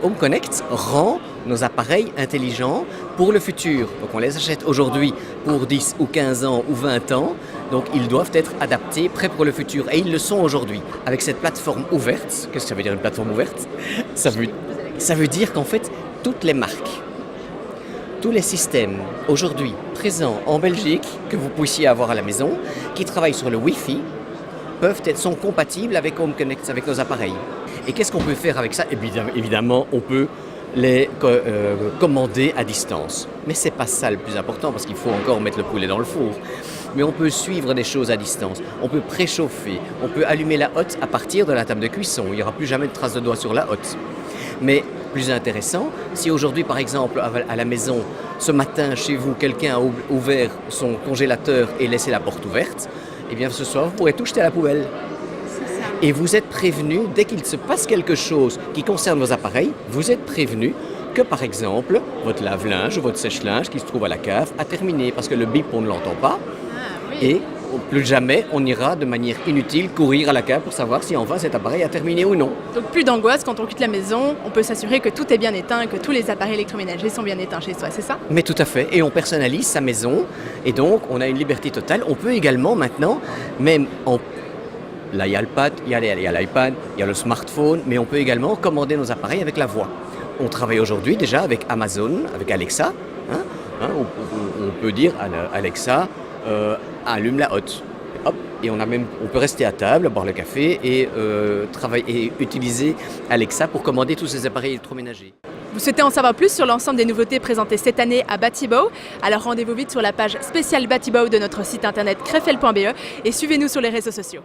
Home Connect rend nos appareils intelligents pour le futur. Donc on les achète aujourd'hui pour 10 ou 15 ans ou 20 ans. Donc ils doivent être adaptés, prêts pour le futur. Et ils le sont aujourd'hui. Avec cette plateforme ouverte, qu'est-ce que ça veut dire une plateforme ouverte ? Ça veut dire qu'en fait, toutes les marques, tous les systèmes aujourd'hui présents en Belgique, que vous puissiez avoir à la maison, qui travaillent sur le Wi-Fi, sont compatibles avec Home Connect, avec nos appareils. Et qu'est-ce qu'on peut faire avec ça ? Évidemment, on peut les commander à distance. Mais ce n'est pas ça le plus important, parce qu'il faut encore mettre le poulet dans le four. Mais on peut suivre des choses à distance. On peut préchauffer, on peut allumer la hotte à partir de la table de cuisson. Il n'y aura plus jamais de traces de doigts sur la hotte. Mais plus intéressant, si aujourd'hui, par exemple, à la maison, ce matin, chez vous, quelqu'un a ouvert son congélateur et laissé la porte ouverte, eh bien, ce soir, vous pourrez tout jeter à la poubelle. Et vous êtes prévenu, dès qu'il se passe quelque chose qui concerne vos appareils, vous êtes prévenu que, par exemple, votre lave-linge ou votre sèche-linge qui se trouve à la cave a terminé, parce que le bip, on ne l'entend pas. Et plus jamais, on ira de manière inutile courir à la cave pour savoir si enfin cet appareil a terminé ou non. Donc plus d'angoisse quand on quitte la maison, on peut s'assurer que tout est bien éteint, que tous les appareils électroménagers sont bien éteints chez soi, c'est ça ? Mais tout à fait, et on personnalise sa maison, et donc on a une liberté totale. On peut également maintenant, même là il y a l'iPad, il y a le smartphone, mais on peut également commander nos appareils avec la voix. On travaille aujourd'hui déjà avec Amazon, avec Alexa. On peut dire à Alexa, allume la hotte. Hop, et on peut rester à table, boire le café et utiliser Alexa pour commander tous ces appareils électroménagers. Vous souhaitez en savoir plus sur l'ensemble des nouveautés présentées cette année à Batibo ? Alors rendez-vous vite sur la page spéciale Batibo de notre site internet krefel.be et suivez-nous sur les réseaux sociaux.